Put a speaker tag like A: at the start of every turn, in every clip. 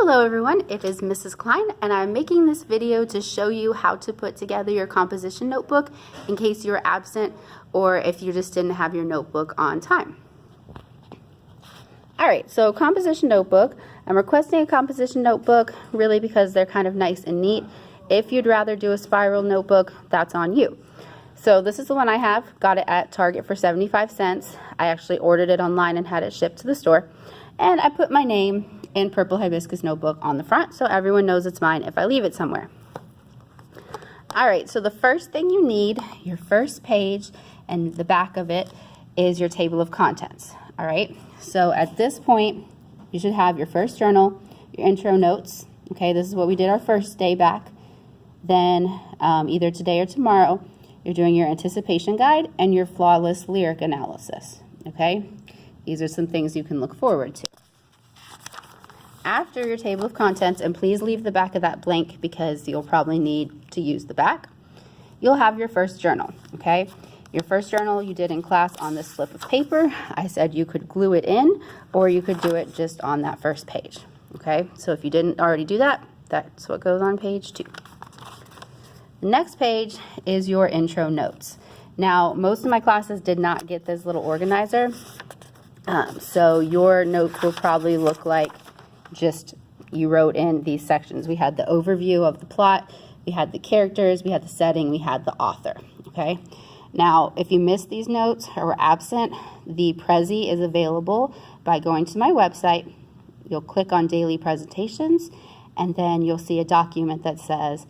A: Hello everyone, it is Mrs. Klein and I'm making this video to show you how to put together your composition notebook in case you were absent or if you just didn't have your notebook on time. Alright, so composition notebook. I'm requesting a composition notebook really because they're kind of nice and neat. If you'd rather do a spiral notebook, that's on you. So this is the one I have, got it at Target for 75 cents. I actually ordered it online and had it shipped to the store. And I put my name in Purple Hibiscus notebook on the front so everyone knows it's mine if I leave it somewhere. Alright, so the first thing you need, your first page and the back of it, is your table of contents. Alright, so at this point you should have your first journal, your intro notes. Okay, this is what we did our first day back. Then either today or tomorrow you're doing your anticipation guide and your flawless lyric analysis. Okay, these are some things you can look forward to. After your table of contents, and please leave the back of that blank because you'll probably need to use the back, you'll have your first journal, okay? Your first journal you did in class on this slip of paper. I said you could glue it in or you could do it just on that first page, okay? So if you didn't already do that, that's what goes on page 2. The next page is your intro notes. Now, most of my classes did not get this little organizer, so your notes will probably look like just you wrote in these sections. We had the overview of the plot, we had the characters, we had the setting, we had the author, okay? Now, if you missed these notes or were absent, the Prezi is available by going to my website. You'll click on daily presentations, and then you'll see a document that says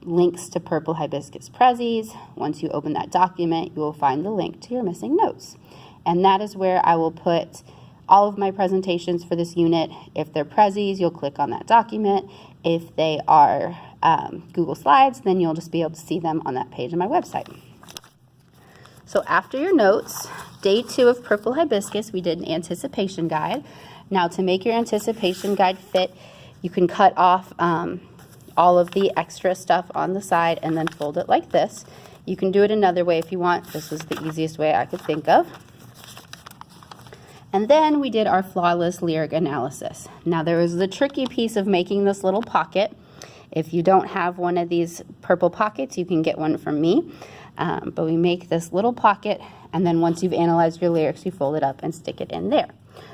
A: links to Purple Hibiscus Prezis. Once you open that document, you will find the link to your missing notes. And that is where I will put all of my presentations for this unit. If they're Prezis, you'll click on that document. If they are Google Slides, then you'll just be able to see them on that page on my website. So after your notes, day 2 of Purple Hibiscus, we did an anticipation guide. Now to make your anticipation guide fit, you can cut off all of the extra stuff on the side and then fold it like this. You can do it another way if you want. This is the easiest way I could think of. And then we did our flawless lyric analysis. Now there was the tricky piece of making this little pocket. If you don't have one of these purple pockets, you can get one from me. But we make this little pocket, and then once you've analyzed your lyrics, you fold it up and stick it in there.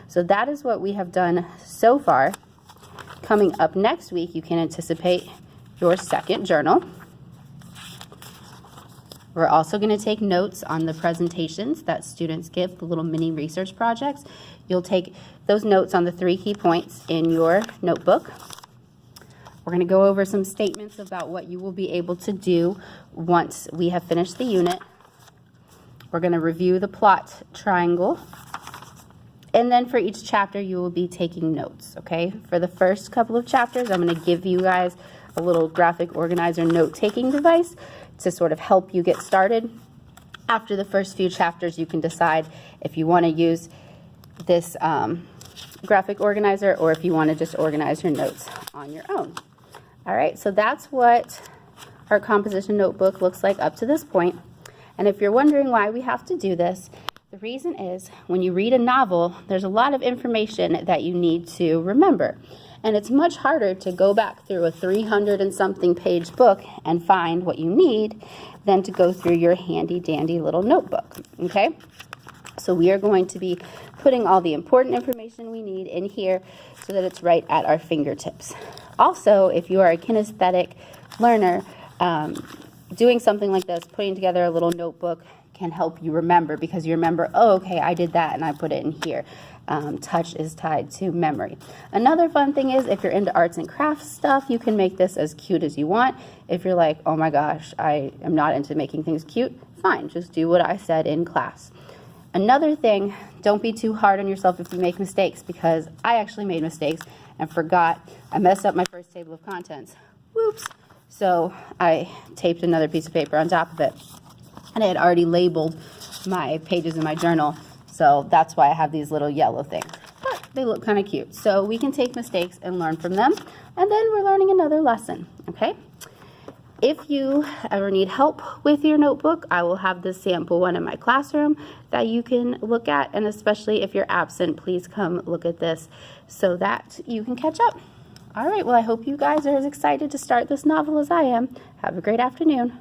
A: So that is what we have done so far. Coming up next week, you can anticipate your second journal. We're also going to take notes on the presentations that students give, the little mini research projects. You'll take those notes on the 3 key points in your notebook. We're going to go over some statements about what you will be able to do once we have finished the unit. We're going to review the plot triangle. And then for each chapter, you will be taking notes, okay? For the first couple of chapters, I'm going to give you guys a little graphic organizer note-taking device to sort of help you get started. After the first few chapters, you can decide if you want to use this graphic organizer or if you want to just organize your notes on your own. All right, so that's what our composition notebook looks like up to this point. And if you're wondering why we have to do this, the reason is when you read a novel, there's a lot of information that you need to remember. And it's much harder to go back through a 300 and something page book and find what you need than to go through your handy dandy little notebook, okay? So we are going to be putting all the important information we need in here so that it's right at our fingertips. Also, if you are a kinesthetic learner, doing something like this, putting together a little notebook can help you remember because you remember, oh, okay, I did that and I put it in here. Touch is tied to memory. Another fun thing is if you're into arts and crafts stuff, you can make this as cute as you want. If you're like, oh my gosh, I am not into making things cute, fine, just do what I said in class. Another thing, don't be too hard on yourself if you make mistakes because I actually made mistakes and forgot. I messed up my first table of contents. Whoops. So I taped another piece of paper on top of it. And I had already labeled my pages in my journal. So that's why I have these little yellow things. But they look kind of cute. So we can take mistakes and learn from them. And then we're learning another lesson, okay? If you ever need help with your notebook, I will have the sample one in my classroom that you can look at. And especially if you're absent, please come look at this so that you can catch up. All right, well, I hope you guys are as excited to start this novel as I am. Have a great afternoon.